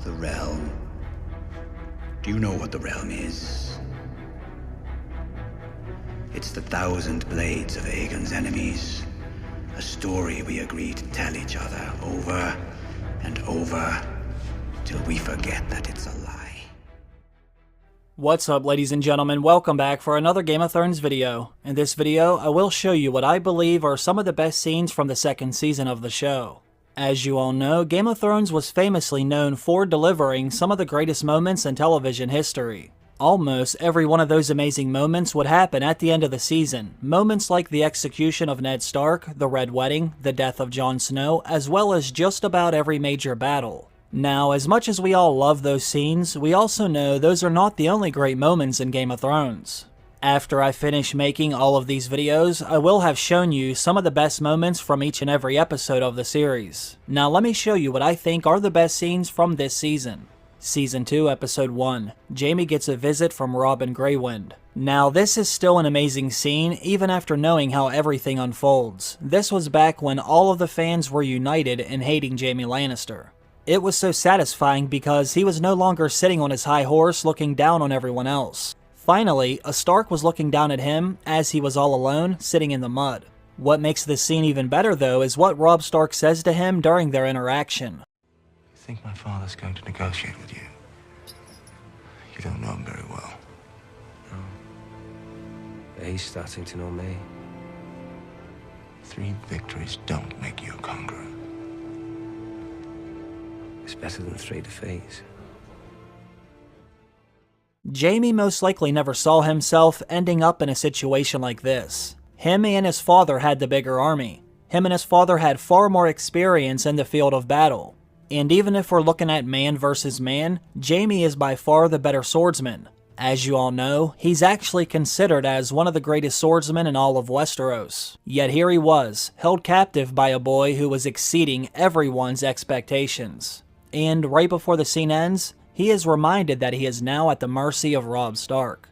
The realm. Do you know what the realm is? It's the 1,000 blades of Aegon's enemies. A story we agreed to tell each other over and over till we forget that it's a lie. What's up, ladies and gentlemen? Welcome back for another Game of Thrones video. In this video, I will show you what I believe are some of the best scenes from the second season of the show. As you all know, Game of Thrones was famously known for delivering some of the greatest moments in television history. Almost every one of those amazing moments would happen at the end of the season. Moments like the execution of Ned Stark, the Red Wedding, the death of Jon Snow, as well as just about every major battle. Now, as much as we all love those scenes, we also know those are not the only great moments in Game of Thrones. After I finish making all of these videos, I will have shown you some of the best moments from each and every episode of the series. Now let me show you what I think are the best scenes from this season. Season 2, Episode 1. Jaime gets a visit from Robb Greywind. Now this is still an amazing scene, even after knowing how everything unfolds. This was back when all of the fans were united in hating Jaime Lannister. It was so satisfying because he was no longer sitting on his high horse looking down on everyone else. Finally, a Stark was looking down at him as he was all alone, sitting in the mud. What makes this scene even better though is what Robb Stark says to him during their interaction. You think my father's going to negotiate with you? You don't know him very well. No. But he's starting to know me. 3 victories don't make you a conqueror. It's better than 3 defeats. Jaime most likely never saw himself ending up in a situation like this. Him and his father had the bigger army. Him and his father had far more experience in the field of battle. And even if we're looking at man versus man, Jaime is by far the better swordsman. As you all know, he's actually considered as one of the greatest swordsmen in all of Westeros. Yet here he was, held captive by a boy who was exceeding everyone's expectations. And right before the scene ends, he is reminded that he is now at the mercy of Robb Stark.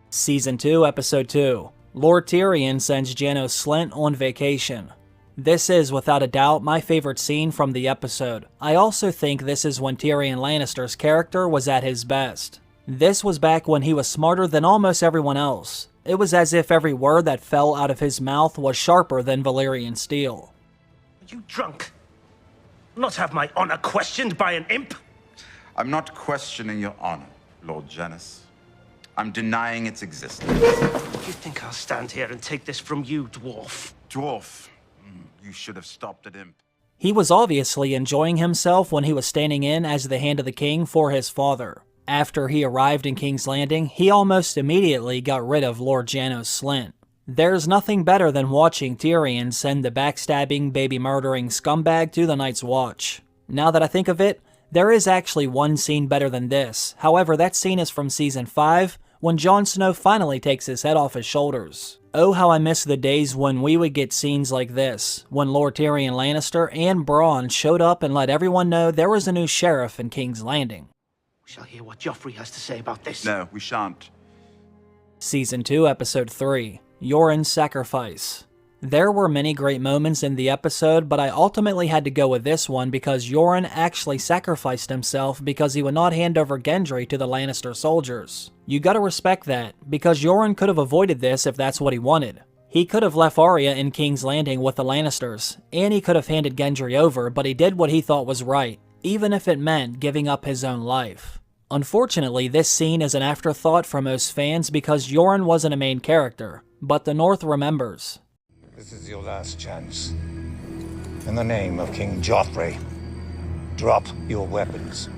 Season 2, Episode 2. Lord Tyrion sends Janos Slynt on vacation. This is, without a doubt, my favorite scene from the episode. I also think this is when Tyrion Lannister's character was at his best. This was back when he was smarter than almost everyone else. It was as if every word that fell out of his mouth was sharper than Valyrian steel. Are you drunk? Not have my honor questioned by an imp? I'm not questioning your honor, Lord Janos. I'm denying its existence. You think I'll stand here and take this from you, dwarf? Dwarf, you should have stopped at imp. He was obviously enjoying himself when he was standing in as the Hand of the King for his father. After he arrived in King's Landing, he almost immediately got rid of Lord Janos Slynt. There's nothing better than watching Tyrion send the backstabbing, baby-murdering scumbag to the Night's Watch. Now that I think of it, there is actually one scene better than this. However, that scene is from Season 5, when Jon Snow finally takes his head off his shoulders. Oh, how I miss the days when we would get scenes like this, when Lord Tyrion Lannister and Bronn showed up and let everyone know there was a new sheriff in King's Landing. We shall hear what Joffrey has to say about this. No, we shan't. Season 2, Episode 3. Yoren's Sacrifice. There were many great moments in the episode, but I ultimately had to go with this one because Yoren actually sacrificed himself because he would not hand over Gendry to the Lannister soldiers. You gotta respect that, because Yoren could have avoided this if that's what he wanted. He could have left Arya in King's Landing with the Lannisters, and he could have handed Gendry over, but he did what he thought was right, even if it meant giving up his own life. Unfortunately, this scene is an afterthought for most fans because Yoren wasn't a main character, but the North remembers. This is your last chance. In the name of King Joffrey, drop your weapons.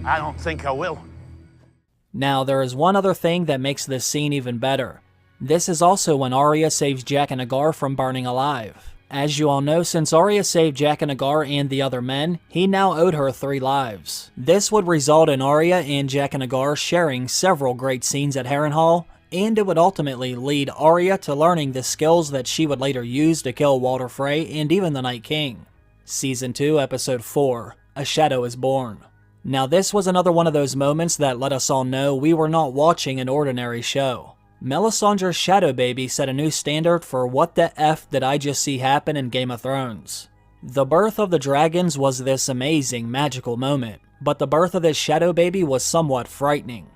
I don't think I will. Now, there is one other thing that makes this scene even better. This is also when Arya saves Jack and Agar from burning alive. As you all know, since Arya saved Jack and Agar and the other men, he now owed her 3 lives. This would result in Arya and Jack and Agar sharing several great scenes at Harrenhal, and it would ultimately lead Arya to learning the skills that she would later use to kill Walder Frey and even the Night King. Season 2, Episode 4. A Shadow is Born. Now this was another one of those moments that let us all know we were not watching an ordinary show. Melisandre's shadow baby set a new standard for what the F did I just see happen in Game of Thrones. The birth of the dragons was this amazing, magical moment, but the birth of this shadow baby was somewhat frightening.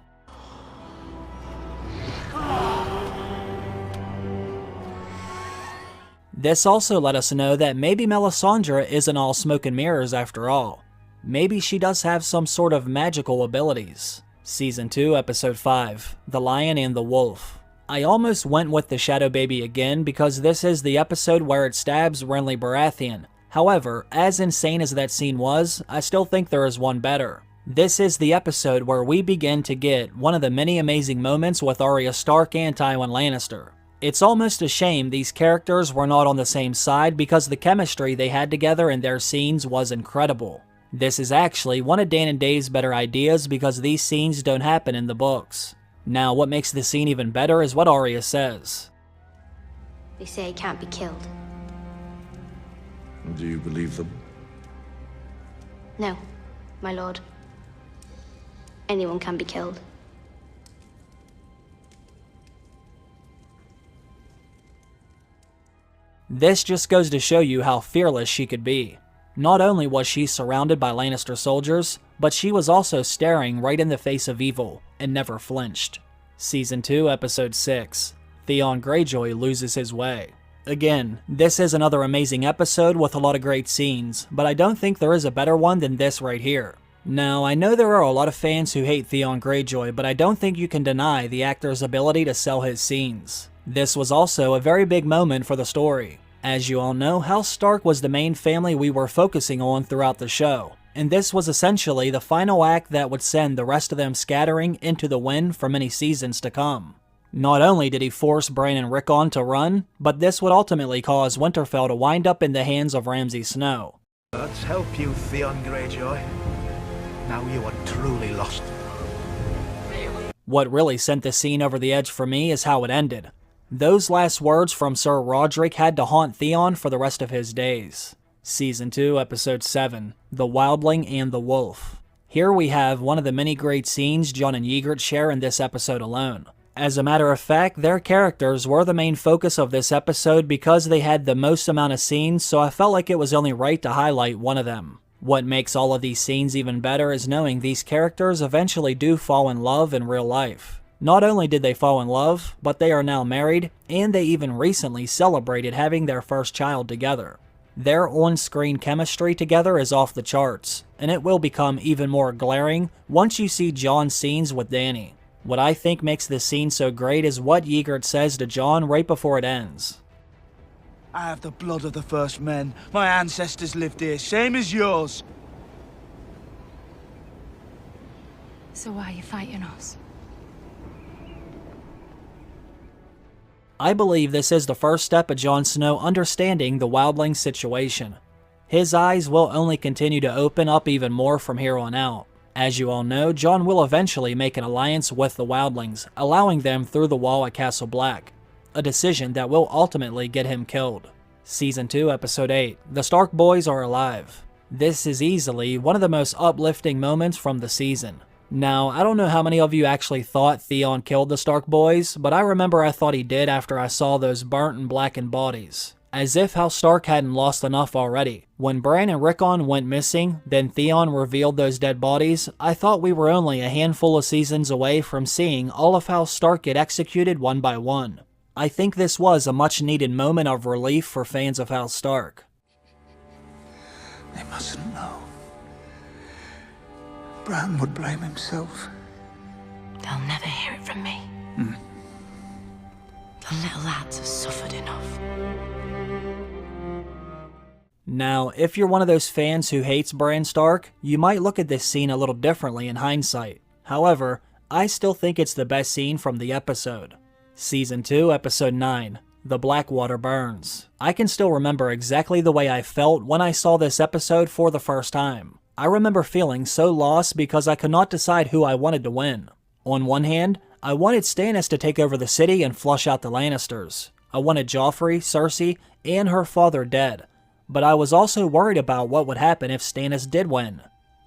This also let us know that maybe Melisandre isn't all smoke and mirrors after all. Maybe she does have some sort of magical abilities. Season 2, Episode 5, The Lion and the Wolf. I almost went with the shadow baby again because this is the episode where it stabs Renly Baratheon. However, as insane as that scene was, I still think there is one better. This is the episode where we begin to get one of the many amazing moments with Arya Stark and Tywin Lannister. It's almost a shame these characters were not on the same side because the chemistry they had together in their scenes was incredible. This is actually one of Dan and Dave's better ideas because these scenes don't happen in the books. Now, what makes the scene even better is what Arya says. They say he can't be killed. Do you believe them? No, my lord. Anyone can be killed. This just goes to show you how fearless she could be. Not only was she surrounded by Lannister soldiers, but she was also staring right in the face of evil and never flinched. Season 2, Episode 6, Theon Greyjoy loses his way. Again, this is another amazing episode with a lot of great scenes, but I don't think there is a better one than this right here. Now, I know there are a lot of fans who hate Theon Greyjoy, but I don't think you can deny the actor's ability to sell his scenes. This was also a very big moment for the story. As you all know, House Stark was the main family we were focusing on throughout the show, and this was essentially the final act that would send the rest of them scattering into the wind for many seasons to come. Not only did he force Bran and Rickon to run, but this would ultimately cause Winterfell to wind up in the hands of Ramsay Snow. Let's help you, Theon Greyjoy. Now you are truly lost. What really sent the scene over the edge for me is how it ended. Those last words from Sir Roderick had to haunt Theon for the rest of his days. Season 2, Episode 7, The Wildling and the Wolf. Here we have one of the many great scenes Jon and Ygritte share in this episode alone. As a matter of fact, their characters were the main focus of this episode because they had the most amount of scenes, so I felt like it was only right to highlight one of them. What makes all of these scenes even better is knowing these characters eventually do fall in love in real life. Not only did they fall in love, but they are now married, and they even recently celebrated having their first child together. Their on-screen chemistry together is off the charts, and it will become even more glaring once you see Jon's scenes with Dany. What I think makes this scene so great is what Ygritte says to Jon right before it ends. I have the blood of the first men. My ancestors lived here, same as yours. So why are you fighting us? I believe this is the first step of Jon Snow understanding the wildling situation. His eyes will only continue to open up even more from here on out. As you all know, Jon will eventually make an alliance with the wildlings, allowing them through the wall at Castle Black, a decision that will ultimately get him killed. Season 2, Episode 8, The Stark Boys Are Alive. This is easily one of the most uplifting moments from the season. Now, I don't know how many of you actually thought Theon killed the Stark boys, but I remember I thought he did after I saw those burnt and blackened bodies. As if House Stark hadn't lost enough already. When Bran and Rickon went missing, then Theon revealed those dead bodies, I thought we were only a handful of seasons away from seeing all of House Stark get executed one by one. I think this was a much needed moment of relief for fans of House Stark. They mustn't know. Bran would blame himself. They'll never hear it from me. The little lads have suffered enough. Now, if you're one of those fans who hates Bran Stark, you might look at this scene a little differently in hindsight. However, I still think it's the best scene from the episode. Season 2, Episode 9, The Blackwater Burns. I can still remember exactly the way I felt when I saw this episode for the first time. I remember feeling so lost because I could not decide who I wanted to win. On one hand, I wanted Stannis to take over the city and flush out the Lannisters. I wanted Joffrey, Cersei, and her father dead. But I was also worried about what would happen if Stannis did win.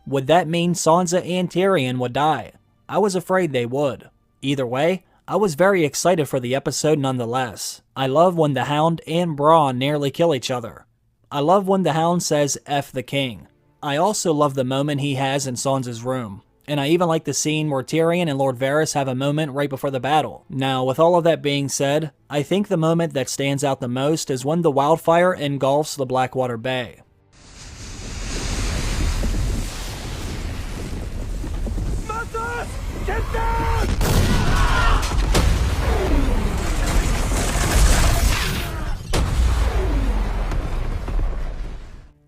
Would that mean Sansa and Tyrion would die? I was afraid they would. Either way, I was very excited for the episode nonetheless. I love when the Hound and Bronn nearly kill each other. I love when the Hound says F the king. I also love the moment he has in Sansa's room. And I even like the scene where Tyrion and Lord Varys have a moment right before the battle. Now, with all of that being said, I think the moment that stands out the most is when the wildfire engulfs the Blackwater Bay. Mother! Get down!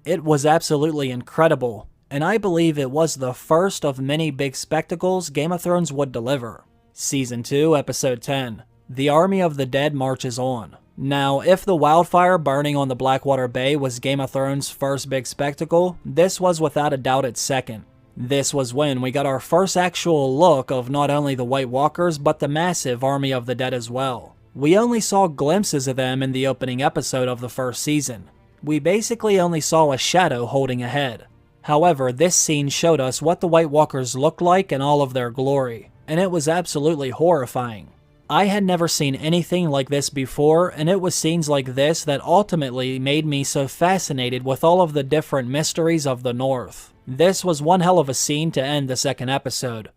It was absolutely incredible, and I believe it was the first of many big spectacles Game of Thrones would deliver. Season 2, Episode 10. The Army of the Dead marches on. Now, if the wildfire burning on the Blackwater Bay was Game of Thrones' first big spectacle, this was without a doubt its second. This was when we got our first actual look of not only the White Walkers, but the massive Army of the Dead as well. We only saw glimpses of them in the opening episode of the first season. We basically only saw a shadow holding a head. However, this scene showed us what the White Walkers looked like in all of their glory, and it was absolutely horrifying. I had never seen anything like this before, and it was scenes like this that ultimately made me so fascinated with all of the different mysteries of the North. This was one hell of a scene to end the second episode.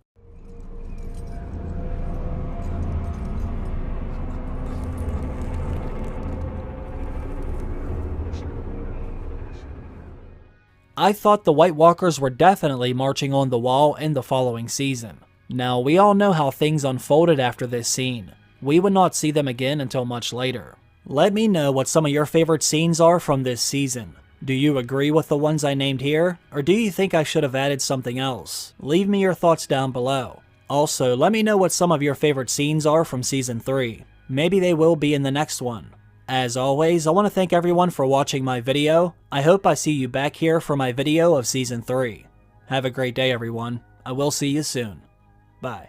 I thought the White Walkers were definitely marching on the wall in the following season. Now, we all know how things unfolded after this scene. We would not see them again until much later. Let me know what some of your favorite scenes are from this season. Do you agree with the ones I named here, or do you think I should have added something else? Leave me your thoughts down below. Also, let me know what some of your favorite scenes are from Season 3. Maybe they will be in the next one. As always, I want to thank everyone for watching my video. I hope I see you back here for my video of Season 3. Have a great day, everyone. I will see you soon. Bye.